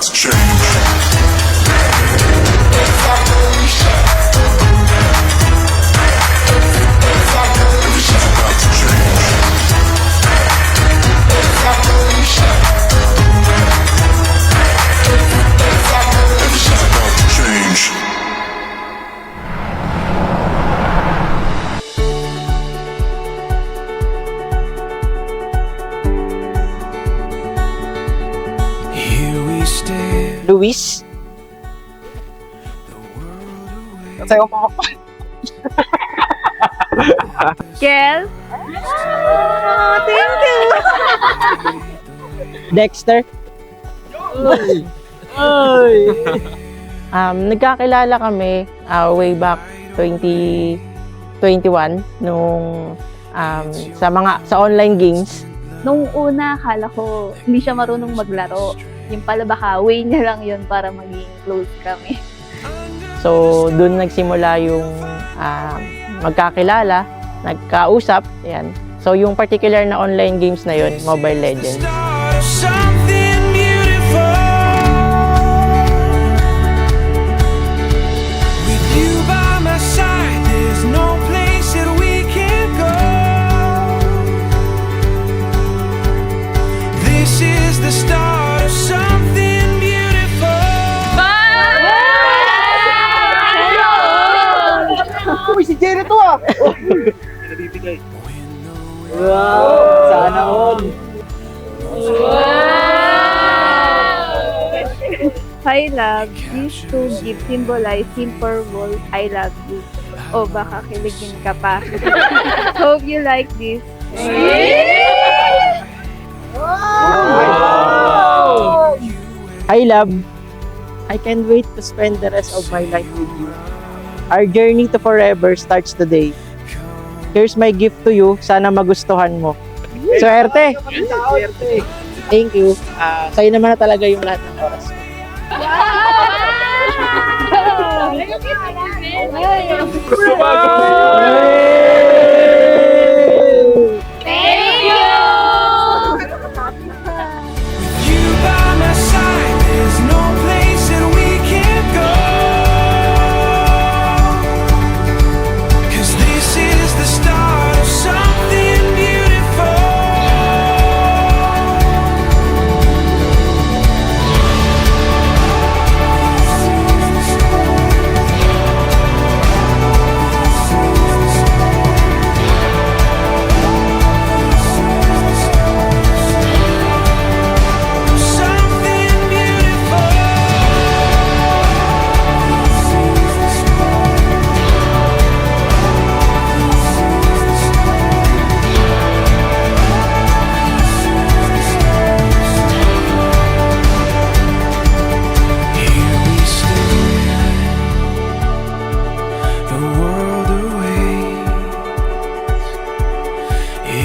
about to change. Luis? Sa'yo pa ako. Kel? Oh, thank you! Dexter? Nagkakilala kami way back 2021 nung sa online games. Nung una, akala ko hindi siya marunong maglaro. Yung pala baka way niya lang yun para maging close kami. So, doon nagsimula yung magkakilala, nagkausap, yan. So, yung particular na online games na yun, Mobile Legends. Uy, si Jerry to ah! Nabibigay. Wow! Sana all! Hi, love. These two gifts symbolize simple world, I love you. O baka kiligin ka pa. Hope you like this. Wow! Hi, love. I can't wait to spend the rest of my life with you. Our journey to forever starts today. Here's my gift to you. Sana magustuhan mo. Swerte! Thank you. Sa'yo naman na talaga yung lahat ng oras ko. Thank you!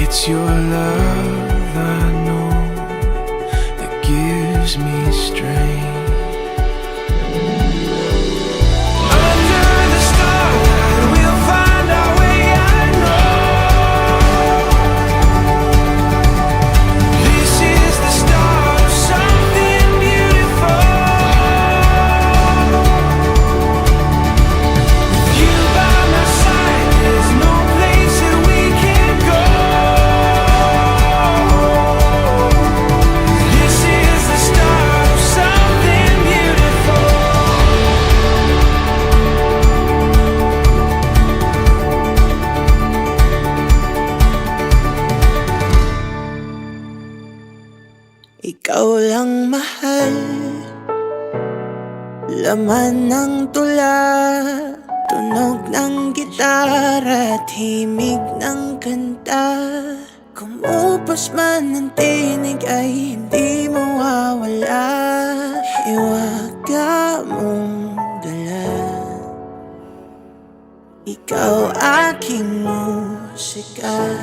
It's your love I know that gives me strength. Under the starlight we'll find our way, I know. This is the start of something beautiful. With you by my side, there's no place that we can't go. Ikaw lang mahal, laman ng tula, tunog ng gitara, himig ng kanta. Kumupos man ang tinig ay hindi mawawala. Hiwaga mong dala, ikaw aking musika.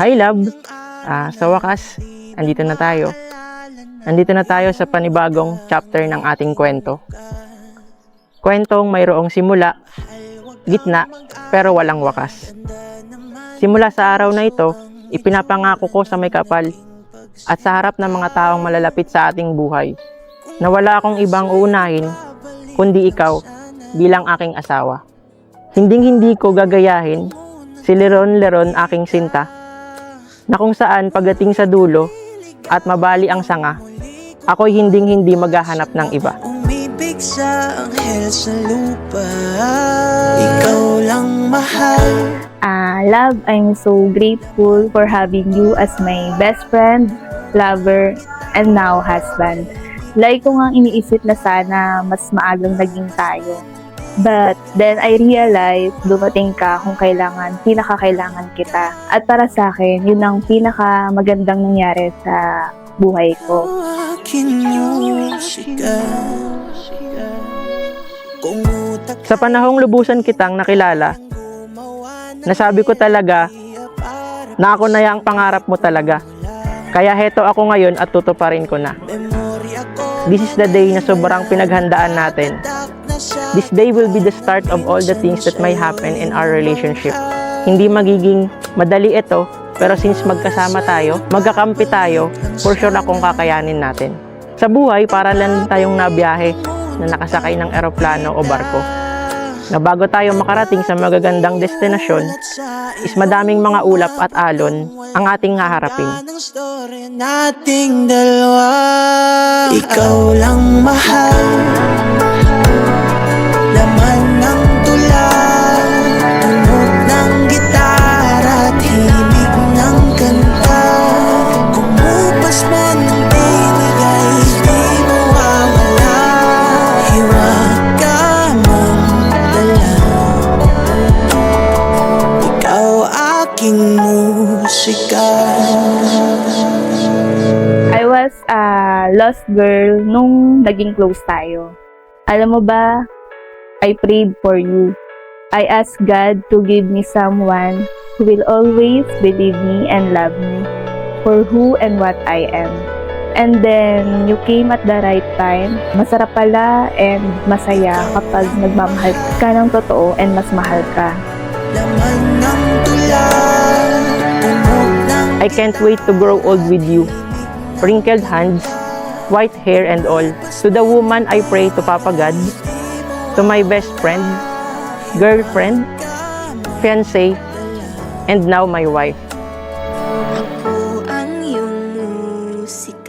Hi love! Sa wakas, andito na tayo. Andito na tayo sa panibagong chapter ng ating kwento. Kwentong mayroong simula, gitna, pero walang wakas. Simula sa araw na ito, ipinapangako ko sa may kapal at sa harap ng mga taong malalapit sa ating buhay na wala akong ibang uunahin kundi ikaw bilang aking asawa. Hinding-hindi ko gagayahin si Leron aking sinta na kung saan pagdating sa dulo at mabali ang sanga, ako'y hinding-hindi maghahanap ng iba. Umibig sa anghel sa lupa, ikaw lang mahal. Love, I'm so grateful for having you as my best friend, lover, and now husband. Like ko nga iniisip na sana mas maagang naging tayo. But then I realized dumating ka kung pinakakailangan kita. At para sa akin, yun ang pinakamagandang nangyari sa buhay ko. Aking musika, kumutak Sa panahong lubusan kitang nakilala, nasabi ko talaga na ako na yung pangarap mo talaga. Kaya heto ako ngayon at tutuparin ko na. memorya ko. This is the day na sobrang pinaghandaan natin. This day will be the start of all the things that may happen in our relationship. Hindi magiging madali ito, pero since magkasama tayo, magkakampi tayo, for sure akong kakayanin natin. Sa buhay, para lang tayong nabiyahe na nakasakay ng eroplano o barko. Na bago tayo makarating sa magagandang destinasyon, is madaming mga ulap at alon ang ating haharapin. Ng story nating dalawa, ikaw lang mahal. Laman ng tula, tunog ng gitara at himig ng kanta. Kumupas man ng binigay, di mawawala. Hiwag ka mang dala, ikaw aking musika. I was a lost girl nung naging close tayo. Alam mo ba, I prayed for you. I asked God to give me someone who will always believe me and love me for who and what I am. And then, you came at the right time. Masarap pala and masaya kapag nagmamahal ka ng totoo and mas mahal ka. Laman ng tula, tunog ng I can't wait to grow old with you. Wrinkled hands, white hair and all. To the woman I pray to Papa God, to my best friend, girlfriend, fiancé, and now my wife. Ako ang iyong musika.